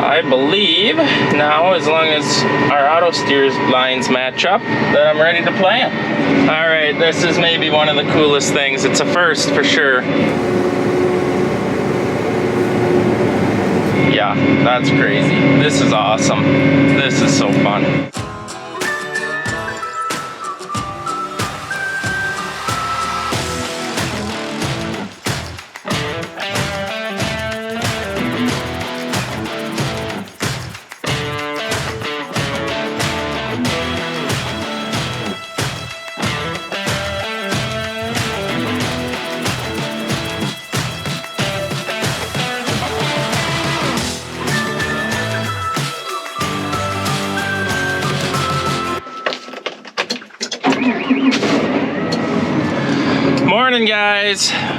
I believe now, as long as our auto steer lines match up, that I'm ready to plant. All right, this is maybe one of the coolest things. It's a first for sure. Yeah, that's crazy. This is awesome. This is so fun.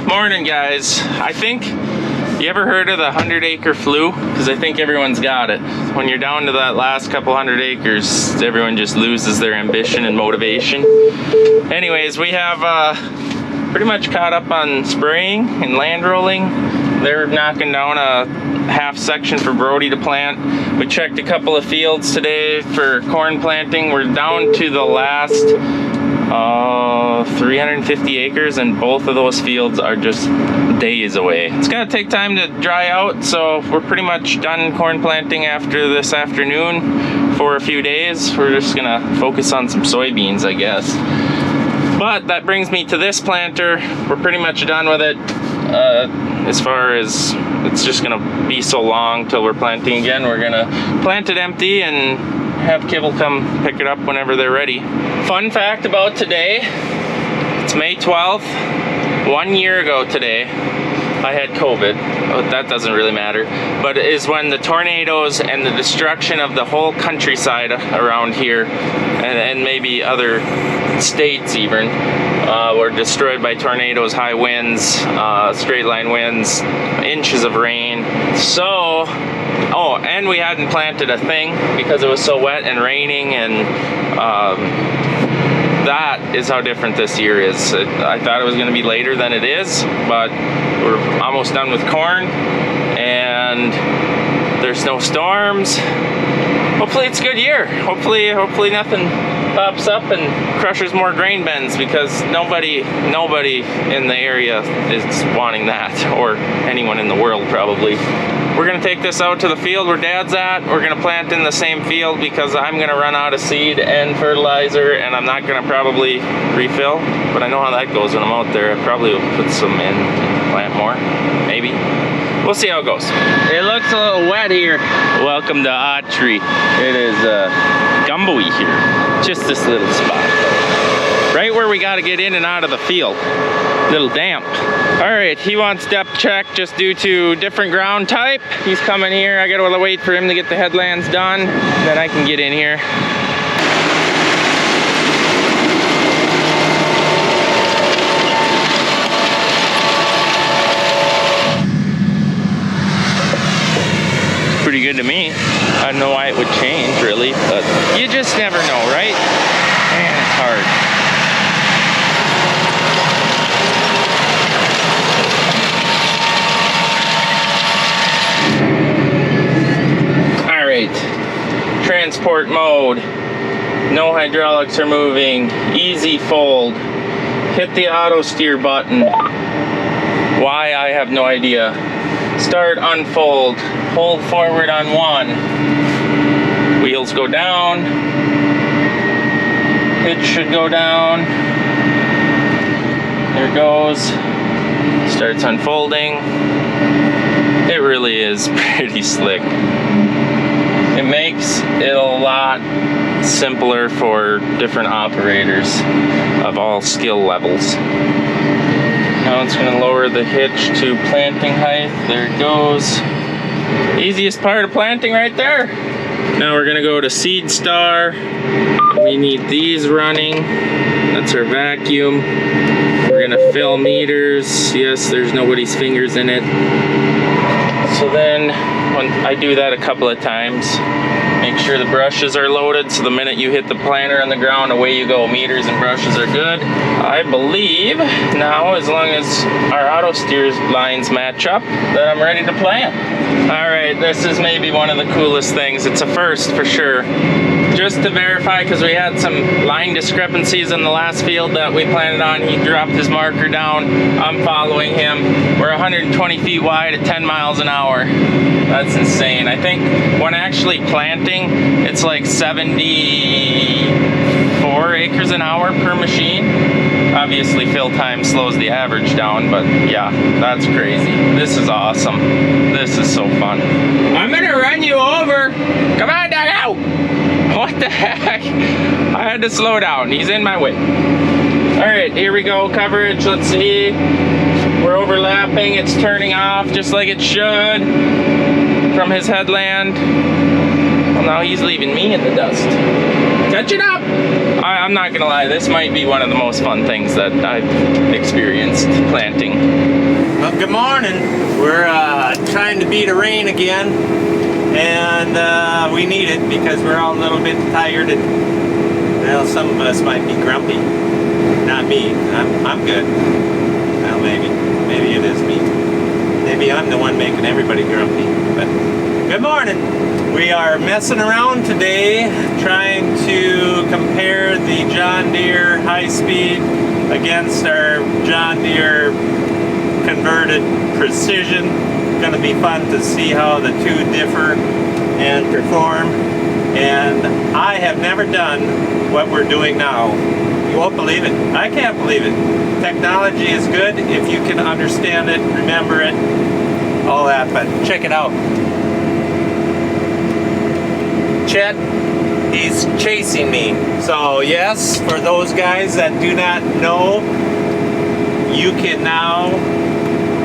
Morning guys. I think, you ever heard of the 100-acre flu? Because I think everyone's got it. When you're down to that last couple 100 acres, everyone just loses their ambition and motivation. Anyways, we have pretty much caught up on spraying and land rolling. They're knocking down a half section for Brody to plant. We checked a couple of fields today for corn planting. We're down to the last 350 acres, and both of those fields are just days away. It's gonna take time to dry out, so we're pretty much done corn planting after this afternoon for a few days. We're just gonna focus on some soybeans, I guess. But that brings me to this planter. We're pretty much done with it. As far as it's just gonna be so long till we're planting again. We're gonna plant it empty and have Kibble come pick it up whenever they're ready. Fun fact about today, it's May 12th. 1 year ago today, I had COVID. Oh, that doesn't really matter. But it is when the tornadoes and the destruction of the whole countryside around here, and maybe other states even, were destroyed by tornadoes, high winds, straight line winds, inches of rain. So, oh, and we hadn't planted a thing because it was so wet and raining, and that is how different this year is. I thought it was going to be later than it is, but we're almost done with corn, and there's no storms. Hopefully it's a good year. Hopefully nothing pops up and crushes more grain bins, because nobody in the area is wanting that, or anyone in the world probably. We're gonna take this out to the field where Dad's at. We're gonna plant in the same field because I'm gonna run out of seed and fertilizer, and I'm not gonna probably refill, but I know how that goes when I'm out there. I probably will put some in and plant more, maybe. We'll see how it goes. It looks a little wet here. Welcome to Autry. It is gumboey here. Just this little spot. Right where we gotta get in and out of the field. Little damp. All right, he wants depth check just due to different ground type. He's coming here. I gotta wait for him to get the headlands done, then I can get in here. Pretty good to me. I don't know why it would change really, but you just never know, right? Man, it's hard. Transport mode, no hydraulics are moving, easy fold, hit the auto steer button. Why, I have no idea. Start, unfold, hold forward on one, wheels go down, hitch should go down, there it goes, starts unfolding. It really is pretty slick. It makes it a lot simpler for different operators of all skill levels. Now it's going to lower the hitch to planting height. There it goes. Easiest part of planting right there. Now we're going to go to Seed Star. We need these running. That's our vacuum. We're going to fill meters. Yes, there's nobody's fingers in it. So then, when I do that a couple of times, Make sure the brushes are loaded, so the minute you hit the planter on the ground, away you go. Meters and brushes are good. I believe now, as long as our auto steers lines match up, that I'm ready to plant. All right, this is maybe one of the coolest things. It's a first for sure. Just to verify, because we had some line discrepancies in the last field that we planted on. He dropped his marker down. I'm following him. We're 120 feet wide at 10 miles an hour. That's insane. I think when actually planting, it's like 74 acres an hour per machine. Obviously, fill time slows the average down, but yeah, that's crazy. This is awesome. This is so fun. I'm gonna run you over. Come on, dog out. What the heck? I had to slow down. He's in my way. All right, here we go. Coverage. Let's see. We're overlapping. It's turning off just like it should from his headland. Well, now he's leaving me in the dust. Catch it up. I'm not gonna lie. This might be one of the most fun things that I've experienced planting. Well, good morning. We're trying to beat a rain again. And we need it because we're all a little bit tired, and well, some of us might be grumpy. Not me. I'm good. Well, maybe it is me. Maybe I'm the one making everybody grumpy. But good morning. We are messing around today, trying to compare the John Deere high speed against our John Deere converted precision. Going to be fun to see how the two differ and perform. And I have never done what we're doing now. You won't believe it. I can't believe it. Technology is good if you can understand it, remember it, all that. But check it out. Chet, he's chasing me. So yes, for those guys that do not know, you can now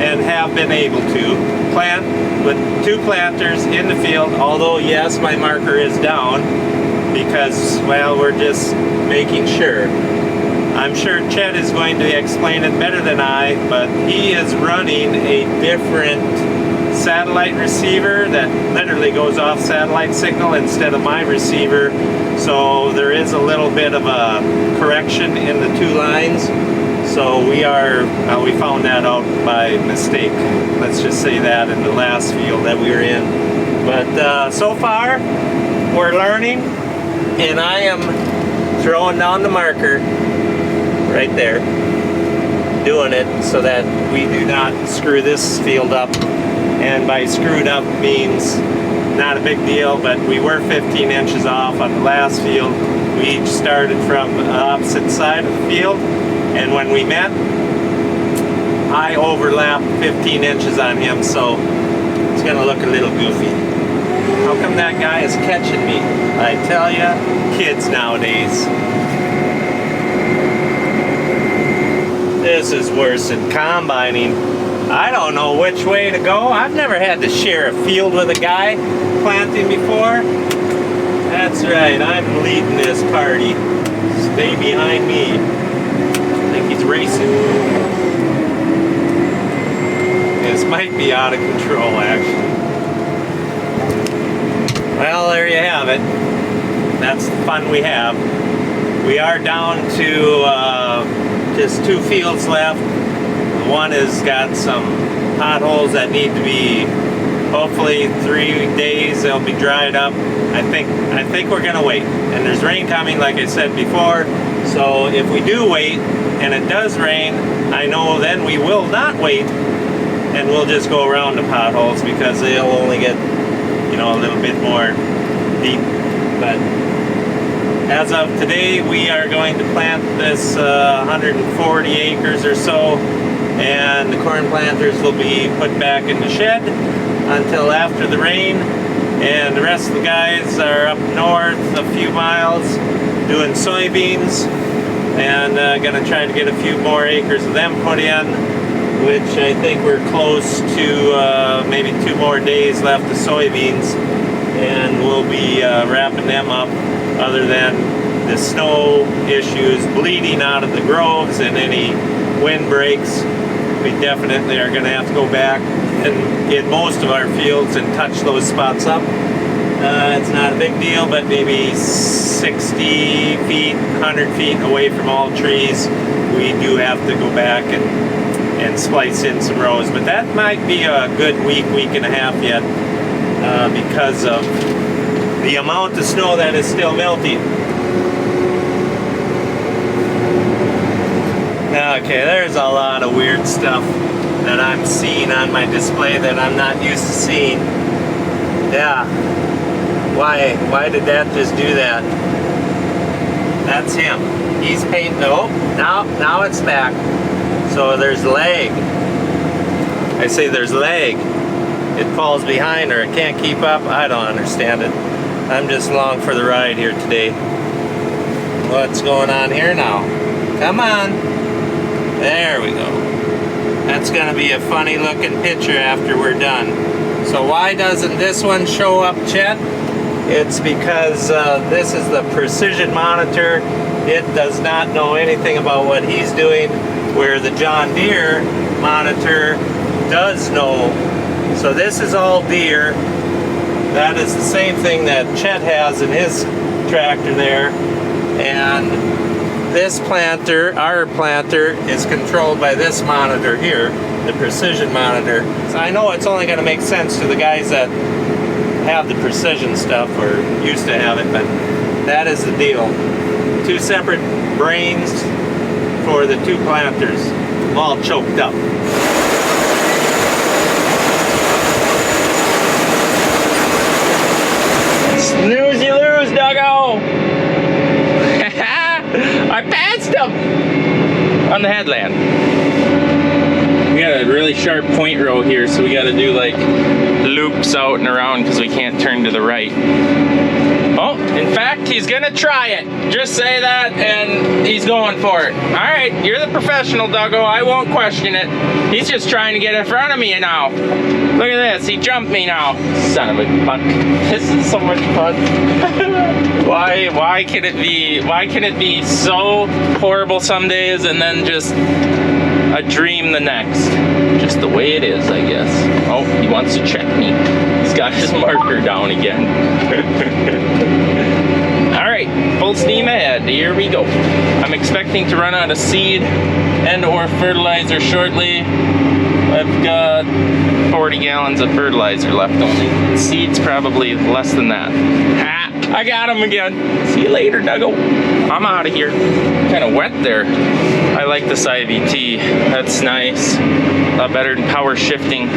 and have been able to plant with two planters in the field, although yes, my marker is down because, well, we're just making sure. I'm sure Chet is going to explain it better than I, but he is running a different satellite receiver that literally goes off satellite signal instead of my receiver, so there is a little bit of a correction in the two lines. So we found that out by mistake. Let's just say that in the last field that we were in. But so far, we're learning, and I am throwing down the marker right there, doing it so that we do not screw this field up. And by screwed up means not a big deal, but we were 15 inches off on the last field. We each started from the opposite side of the field. And when we met, I overlapped 15 inches on him, so it's gonna look a little goofy. How come that guy is catching me? I tell ya, kids nowadays. This is worse than combining. I don't know which way to go. I've never had to share a field with a guy planting before. That's right, I'm leading this party. Stay behind me. He's racing. This might be out of control, actually. Well, there you have it. That's the fun we have. We are down to just two fields left. One has got some potholes that need to be, hopefully 3 days they'll be dried up. I think we're gonna wait. And there's rain coming, like I said before. So if we do wait, and it does rain, I know then we will not wait, and we'll just go around the potholes because they'll only get, you know, a little bit more deep. But as of today, we are going to plant this 140 acres or so, and the corn planters will be put back in the shed until after the rain. And the rest of the guys are up north a few miles doing soybeans, and gonna try to get a few more acres of them put in, which I think we're close to maybe 2 more days left of soybeans, and we'll be wrapping them up, other than the snow issues bleeding out of the groves and any wind breaks. We definitely are gonna have to go back and get most of our fields and touch those spots up. It's not a big deal, but maybe 60 feet, 100 feet away from all trees, we do have to go back and splice in some rows. But that might be a good week and a half yet because of the amount of snow that is still melting. Okay, there's a lot of weird stuff that I'm seeing on my display that I'm not used to seeing. Yeah. Why did that just do that? That's him. He's painting. Oh, now it's back. So there's leg. I say there's leg. It falls behind or it can't keep up. I don't understand it. I'm just along for the ride here today. What's going on here now? Come on. There we go. That's gonna be a funny looking picture after we're done. So why doesn't this one show up, Chet? It's because this is the precision monitor. It does not know anything about what he's doing, where the John Deere monitor does know. So this is all Deere. That is the same thing that Chet has in his tractor there. And this planter, our planter, is controlled by this monitor here, the precision monitor. So I know it's only going to make sense to the guys that have the precision stuff or used to have it, but that is the deal. Two separate brains for the two planters, all choked up. Snooze you lose, Duggo! I passed him on the headland. We got a really sharp point row here, so we got to do like loops out and around because we can't turn to the right. Oh, in fact, he's gonna try it. Just say that and he's going for it. All right, you're the professional, Duggo. I won't question it. He's just trying to get in front of me now. Look at this, he jumped me now. Son of a buck. This is so much fun. Why can it be so horrible some days and then just a dream the next? Just the way it is, I guess. Oh, he wants to check me. He's got his marker down again. All right, full steam ahead. Here we go. I'm expecting to run out of seed and or fertilizer shortly. I've got 40 gallons of fertilizer left only. Seed's probably less than that. Ha! I got him again. See you later, Duggo. I'm out of here. Kind of wet there. I like this IVT. That's nice. A lot better than power shifting.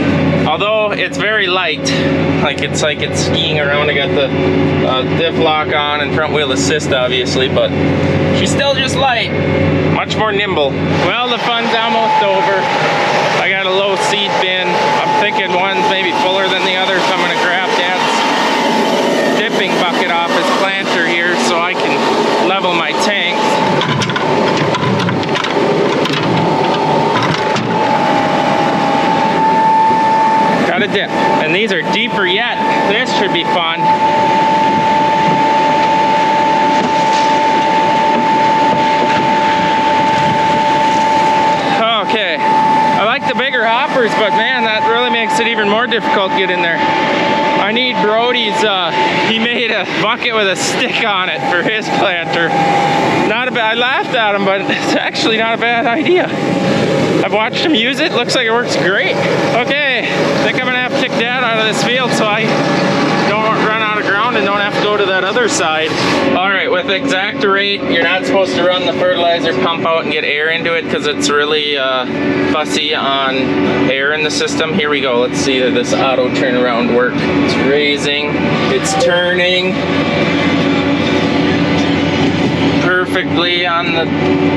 Although it's very light. Like it's skiing around. I got the diff lock on and front wheel assist, obviously, but she's still just light. Much more nimble. Well, the fun's almost over. I got a low seed bin. I'm thinking one's maybe fuller than the other, so I'm gonna grab Dad's dipping bucket off his planter here so I can level my tank. Got a dip. And these are deeper yet. This should be fun. Okay. I like the bigger hoppers, but man, that really makes it even more difficult to get in there. I need Brody's, he made a bucket with a stick on it for his planter. Not a bad, I laughed at him, but it's actually not a bad idea. I've watched him use it, looks like it works great. Okay, I think I'm gonna have to kick Dad out of this field so I don't run out of ground and don't have to go to that other side. All right, with Exact-Rate, you're not supposed to run the fertilizer pump out and get air into it because it's really fussy on air in the system. Here we go, let's see this auto turnaround work. It's raising, it's turning perfectly on the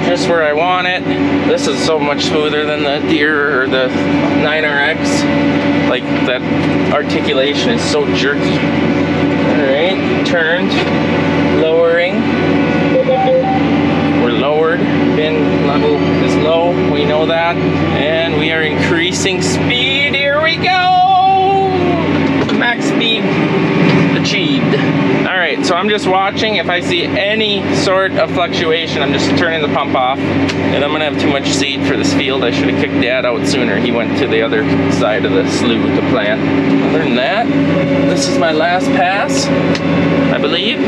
just where I want it. This is so much smoother than the Deere or the 9RX. Like that articulation is so jerky. All right, turned, lowering. We're lowered. Bin level is low. We know that, and we are increasing speed. Here we go. Max speed achieved. All right, So I'm just watching. If I see any sort of fluctuation, I'm just turning the pump off. And I'm gonna have too much seed for this field. I should have kicked Dad out sooner. He went to the other side of the slough to plant. Other than that, this is my last pass, I believe.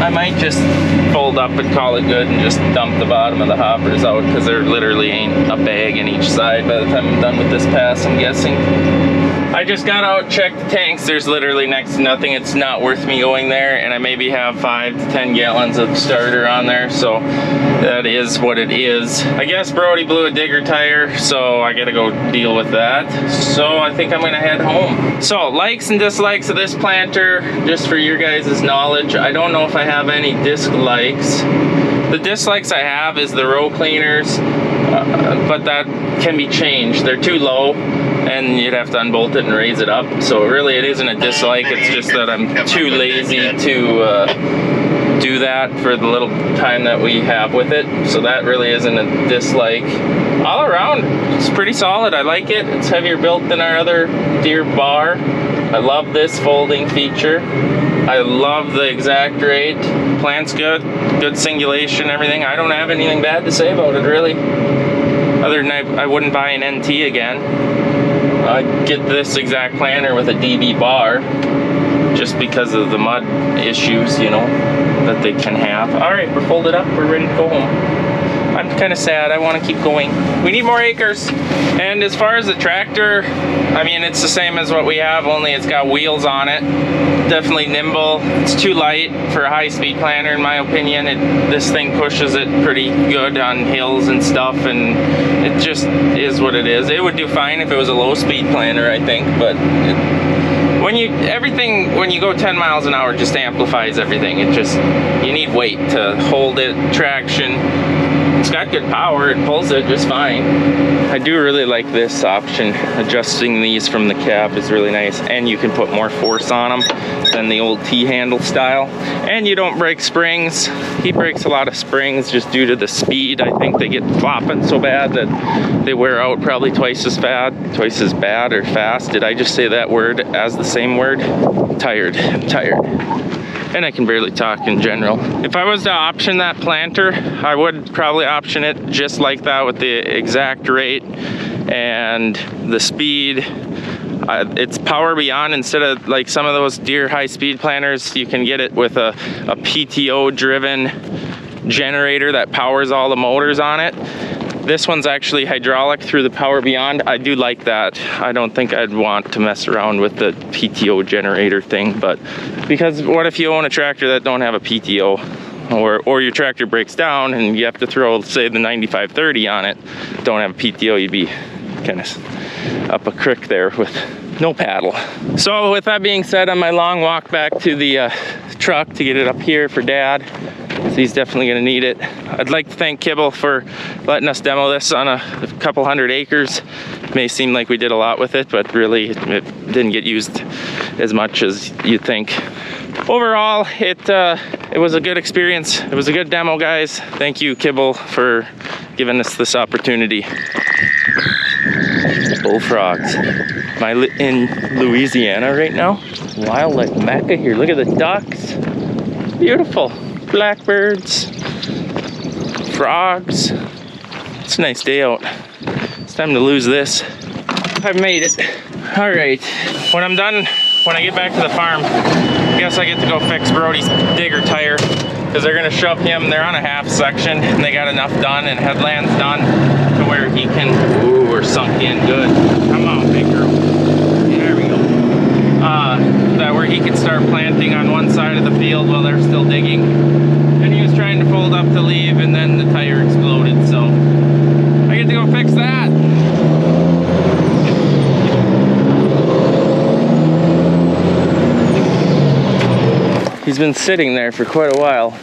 I might just fold up and call it good and just dump the bottom of the hoppers out, because there literally ain't a bag in each side by the time I'm done with this pass, I'm guessing. I just got out, checked the tanks. There's literally next to nothing. It's not worth me going there, and I maybe have 5 to 10 gallons of starter on there, so that is what it is. I guess Brody blew a digger tire, so I gotta go deal with that. So I think I'm gonna head home. So likes and dislikes of this planter, just for your guys' knowledge. I don't know if I have any dislikes. The dislikes I have is the row cleaners, but that can be changed. They're too low, and you'd have to unbolt it and raise it up. So really it isn't a dislike, it's just that I'm too lazy to do that for the little time that we have with it. So that really isn't a dislike. All around, it's pretty solid. I like it. It's heavier built than our other Deere bar. I love this folding feature. I love the exact rate. Plant's good, good singulation, everything. I don't have anything bad to say about it, really. Other than I wouldn't buy an NT again. I'd get this exact planter with a DB bar, just because of the mud issues, you know, that they can have. All right, we're folded up, we're ready to go home. I'm kind of sad, I want to keep going. We need more acres. And as far as the tractor, I mean, it's the same as what we have, only it's got wheels on it. Definitely nimble. It's too light for a high-speed planter, in my opinion. This thing pushes it pretty good on hills and stuff, and it just is what it is. It would do fine if it was a low-speed planter, I think, but when you go 10 miles an hour, it just amplifies everything. You need weight to hold it, traction. It's got good power, it pulls it just fine. I do really like this option. Adjusting these from the cab is really nice, and you can put more force on them than the old T-handle style. And you don't break springs. He breaks a lot of springs just due to the speed. I think they get flopping so bad that they wear out probably twice as bad or fast. Did I just say that word as the same word? I'm tired. And I can barely talk in general. If I was to option that planter, I would probably option it just like that with the exact rate and the speed. It's power beyond. Instead of like some of those Deere high-speed planters, you can get it with a PTO driven generator that powers all the motors on it. This one's actually hydraulic through the power beyond. I do like that. I don't think I'd want to mess around with the PTO generator thing, but because what if you own a tractor that don't have a PTO, or your tractor breaks down and you have to throw, say, the 9530 on it, don't have a PTO, you'd be kind of up a creek there with no paddle. So with that being said, on my long walk back to the truck to get it up here for Dad, he's definitely gonna need it. I'd like to thank Kibble for letting us demo this on a couple 100 acres. It may seem like we did a lot with it, but really it didn't get used as much as you'd think. Overall, it was a good experience. It was a good demo, guys. Thank you, Kibble, for giving us this opportunity. Bullfrogs. Am I in Louisiana right now? Wildlife Mecca here. Look at the ducks. Beautiful. Blackbirds, frogs. It's a nice day out. It's time to lose this. I've made it. All right, when I'm done, when I get back to the farm, I guess I get to go fix Brody's digger tire, because they're gonna shove him. They're on a half section and they got enough done and headlands done to where he can, ooh, we're sunk in good. Come on, big girl. There we go. That where he could start planting on one side of the field while they're still digging. And he was trying to fold up to leave, and then the tire exploded, so I get to go fix that. He's been sitting there for quite a while.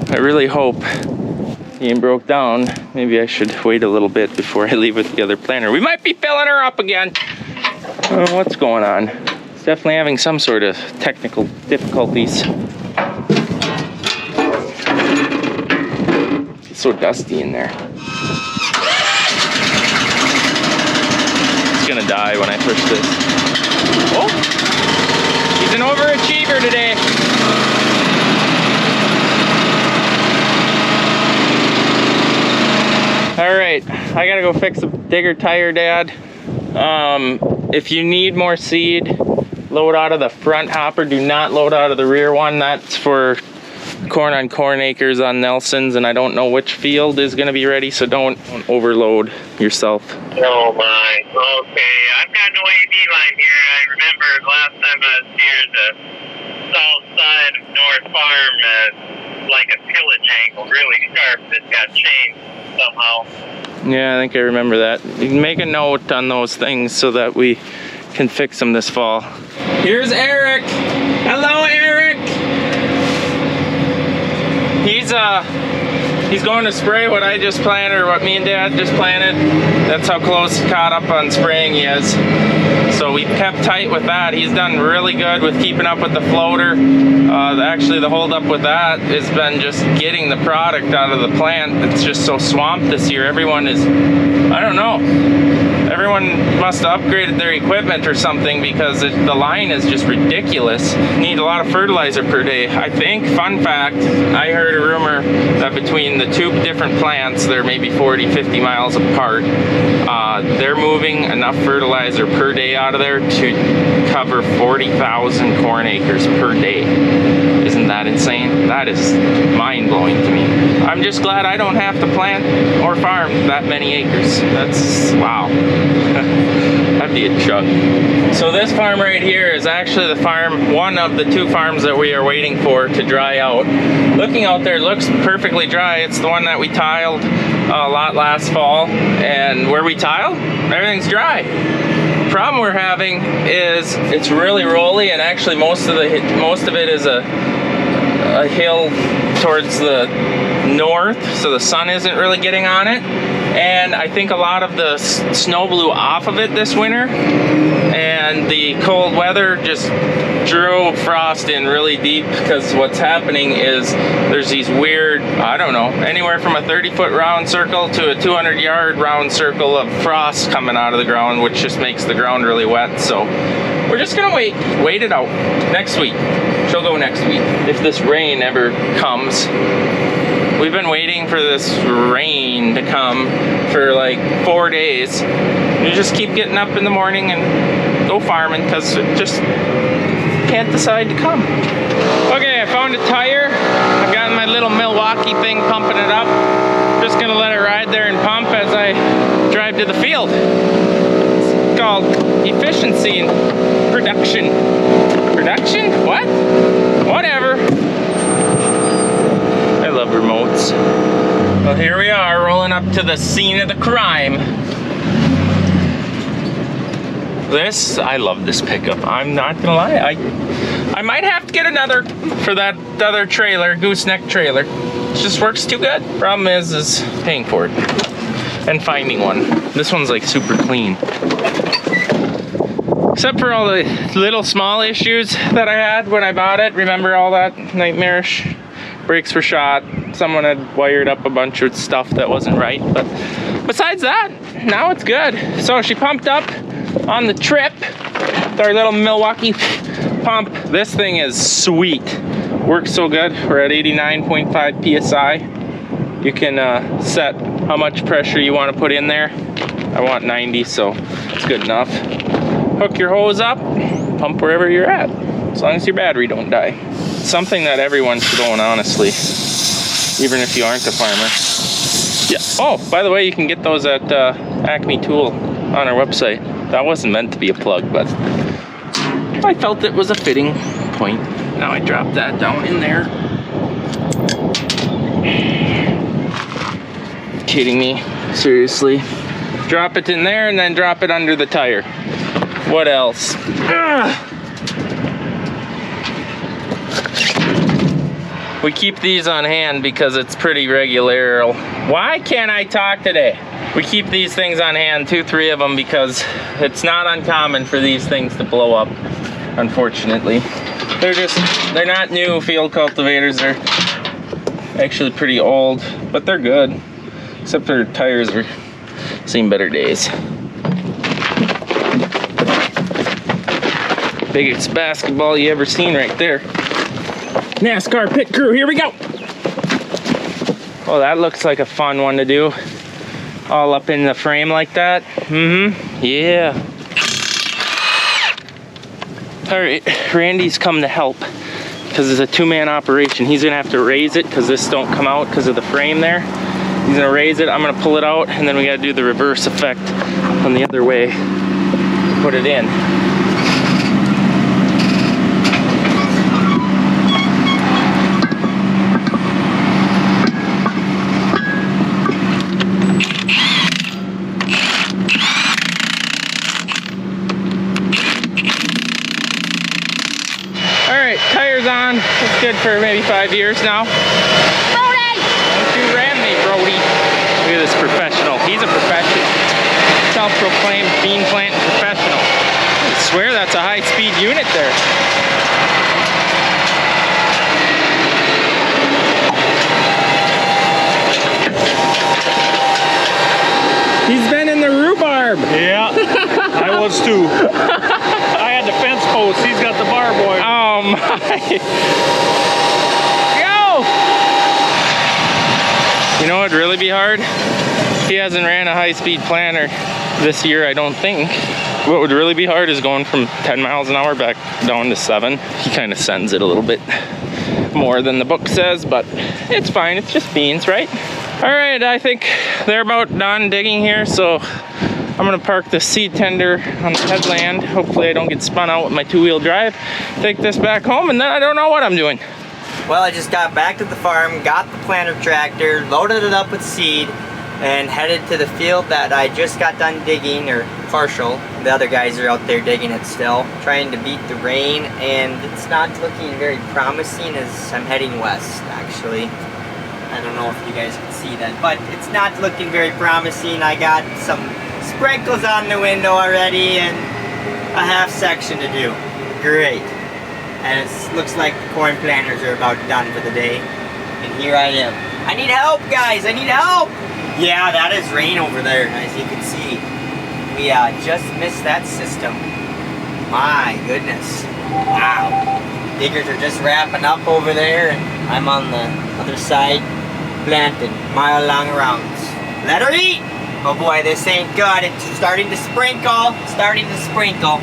I really hope he ain't broke down. Maybe I should wait a little bit before I leave with the other planter. We might be filling her up again. Oh, what's going on? It's definitely having some sort of technical difficulties. It's so dusty in there. It's gonna die when I push this. Oh! He's an overachiever today. All right, I gotta go fix a digger tire, Dad. If you need more seed, load out of the front hopper. Do not load out of the rear one. That's for corn on corn acres on Nelson's, and I don't know which field is gonna be ready, so don't overload yourself. Oh my, okay. I've got no AB line here. I remember last time I was here, the south side of North Farm, like a tillage angle, really sharp, that got changed somehow. Yeah, I think I remember that. You can make a note on those things so that we can fix them this fall. Here's Eric. Hello, Eric. He's going to spray what I just planted, or what me and Dad just planted. That's how close caught up on spraying he is. So we kept tight with that. He's done really good with keeping up with the floater. Actually, the hold up with that has been just getting the product out of the plant. It's just so swamped this year. Everyone is, I don't know. Everyone must have upgraded their equipment or something, because the line is just ridiculous. Need a lot of fertilizer per day. I think, fun fact, I heard a rumor that between the two different plants, they're maybe 40, 50 miles apart, they're moving enough fertilizer per day out of there to cover 40,000 corn acres per day. Isn't that insane? That is mind-blowing to me. I'm just glad I don't have to plant or farm that many acres. That's, wow. That'd be a chug. So this farm right here is actually the farm, one of the two farms that we are waiting for to dry out. Looking out there, it looks perfectly dry. It's the one that we tiled a lot last fall, and where we tiled, everything's dry. The problem we're having is it's really rolly, and actually most of it is a hill towards the north, so the sun isn't really getting on it. And I think a lot of the snow blew off of it this winter, and the cold weather just drew frost in really deep, because what's happening is there's these weird, I don't know, anywhere from a 30-foot round circle to a 200-yard round circle of frost coming out of the ground, which just makes the ground really wet. So we're just gonna wait it out. Next week, she'll go next week, if this rain ever comes. We've been waiting for this rain to come for like 4 days. You just keep getting up in the morning and go farming, because it just can't decide to come. Okay, I found a tire. I've got my little Milwaukee thing pumping it up. Just gonna let it ride there and pump as I drive to the field. It's called efficiency and production. Production? What? Whatever. I love remotes. Well, here we are, rolling up to the scene of the crime. I love this pickup. I'm not gonna lie. I might have to get another for that other trailer, gooseneck trailer. It just works too good. Problem is paying for it and finding one. This one's like super clean. Except for all the little small issues that I had when I bought it. Remember all that nightmarish? Brakes were shot. Someone had wired up a bunch of stuff that wasn't right. But besides that, now it's good. So she pumped up on the trip with our little Milwaukee pump. This thing is sweet. Works so good. We're at 89.5 PSI. You can set how much pressure you want to put in there. I want 90, so it's good enough. Hook your hose up, pump wherever you're at, as long as your battery don't die. Something that everyone should own, honestly, even if you aren't a farmer. Yeah. Oh, by the way, you can get those at Acme Tool on our website. That wasn't meant to be a plug, but I felt it was a fitting point. Now I drop that down in there. Kidding me? Seriously? Drop it in there and then drop it under the tire. What else? Ugh. We keep these on hand because it's pretty regular. Why can't I talk today? We keep these things on hand, 2-3 of them, because it's not uncommon for these things to blow up, unfortunately. They're not new field cultivators. They're actually pretty old, but they're good. Except their tires are seen better days. Biggest basketball you ever seen right there. NASCAR pit crew, here we go. Oh, that looks like a fun one to do. all up in the frame like that. Yeah. All right, Randy's come to help because it's a two-man operation. He's gonna have to raise it because this don't come out because of the frame there. He's gonna raise it, I'm gonna pull it out, and then we gotta do the reverse effect on the other way to put it in. Alright, tires on. It's good for maybe 5 years now. Brody! Don't you ram me, Brody. Look at this professional. He's a professional. Self-proclaimed bean planting professional. I swear that's a high-speed unit there. He's been in the rhubarb. Yeah, I was too. I had the fence post. He's got the bar boy. Oh my. Go! You know what would really be hard? He hasn't ran a high-speed planter this year, I don't think. What would really be hard is going from 10 miles an hour back down to 7. He kind of sends it a little bit more than the book says, but it's fine. It's just beans, right? All right, I think they're about done digging here, so I'm gonna park the seed tender on the headland. Hopefully I don't get spun out with my 2-wheel drive. Take this back home, and then I don't know what I'm doing. Well, I just got back to the farm, got the planter tractor, loaded it up with seed, and headed to the field that I just got done digging, or partial. The other guys are out there digging it still, trying to beat the rain, and it's not looking very promising as I'm heading west, actually. I don't know if you guys can see that, but it's not looking very promising. I got some sprinkles on the window already and a half section to do. Great. And it looks like the corn planters are about done for the day. And here I am. I need help, guys. I need help. Yeah, that is rain over there, as you can see. We just missed that system. My goodness. Wow. Diggers are just wrapping up over there, and I'm on the other side planting mile-long rounds. Let her eat! Oh boy, this ain't good. It's starting to sprinkle. Starting to sprinkle.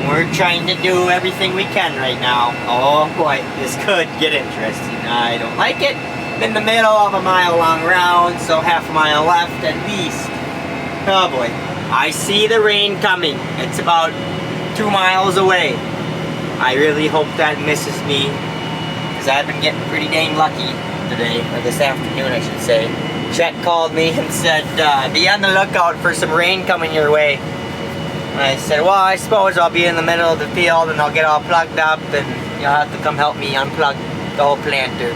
We're trying to do everything we can right now. Oh boy, this could get interesting. I don't like it. I'm in the middle of a mile-long round, so half a mile left at least. Oh boy. I see the rain coming. It's about 2 miles away. I really hope that misses me, because I've been getting pretty dang lucky today, or this afternoon I should say. Chet called me and said, be on the lookout for some rain coming your way. And I said, well, I suppose I'll be in the middle of the field and I'll get all plugged up and you'll have to come help me unplug the whole planter.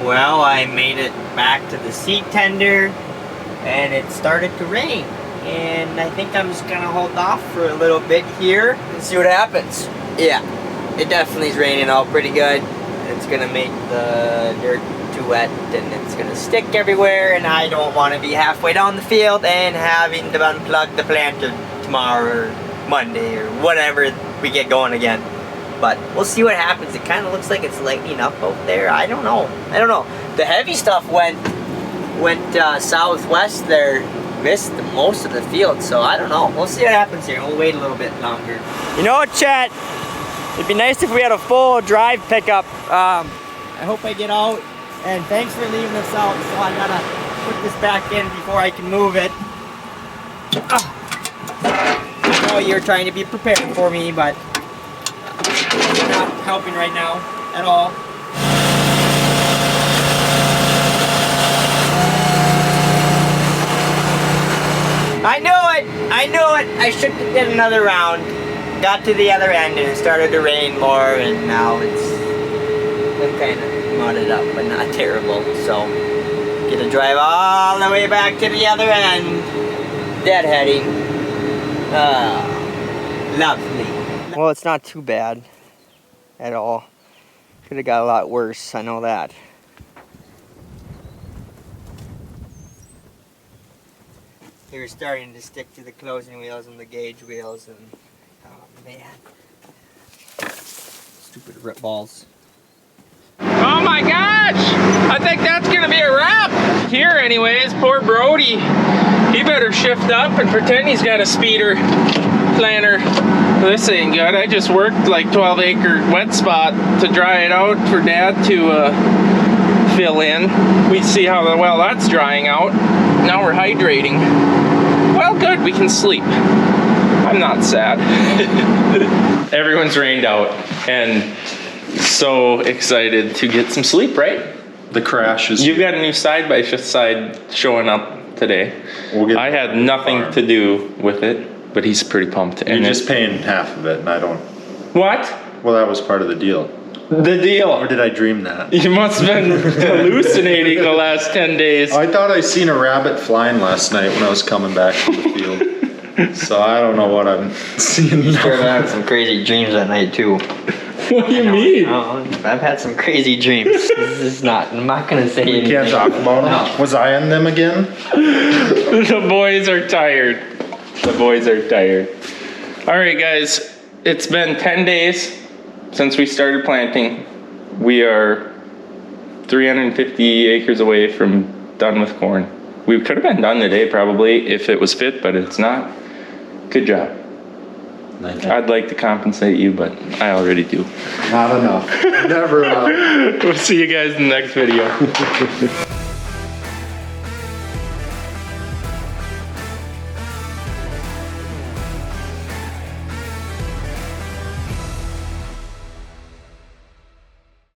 Well, I made it back to the seed tender and it started to rain. And I think I'm just gonna hold off for a little bit here and see what happens. Yeah, it definitely is raining out pretty good. It's gonna make the dirt too wet and it's gonna stick everywhere, and I don't want to be halfway down the field and having to unplug the planter tomorrow or Monday or whatever we get going again. But we'll see what happens. It kind of looks like it's lightening up out there. I don't know. The heavy stuff went southwest there, missed most of the field, so I don't know. We'll see what happens here. We'll wait a little bit longer. You know what, Chet? It'd be nice if we had a full drive pickup. I hope I get out, and thanks for leaving this out, so I gotta put this back in before I can move it. I know you're trying to be prepared for me, but you're not helping right now at all. I knew it! I should have did another round. Got to the other end and it started to rain more, and now it's kind of mudded up, but not terrible. So, get to drive all the way back to the other end. Deadheading. Lovely. Well, it's not too bad at all. Could have got a lot worse, I know that. They were starting to stick to the closing wheels and the gauge wheels, and oh man. Stupid rip balls. Oh my gosh! I think that's gonna be a wrap! Here anyways, poor Brody. He better shift up and pretend he's got a speeder planter. This ain't good. I just worked like 12-acre wet spot to dry it out for Dad to fill in. We see how well that's drying out. Now we're hydrating. Well, good, we can sleep. I'm not sad. Everyone's rained out and so excited to get some sleep, right? The crash is. You've got a new side-by-side showing up today. I had nothing to do with it, but he's pretty pumped. You're just paying half of it, and I don't. What? Well, that was part of the deal. The deal. Or did I dream that? You must have been hallucinating the last 10 days. I thought I seen a rabbit flying last night when I was coming back from the field. So I don't know what I'm seeing now. I've had some crazy dreams at night too. What do you mean? I've had some crazy dreams. This is not. I'm not gonna say anything. You can't talk about them. Was I in them again? The boys are tired. The boys are tired. All right, guys. It's been 10 days since we started planting. We are 350 acres away from done with corn. We could have been done today probably if it was fit, but it's not. Good job. I'd like to compensate you, but I already do. Not enough. Never enough. We'll see you guys in the next video.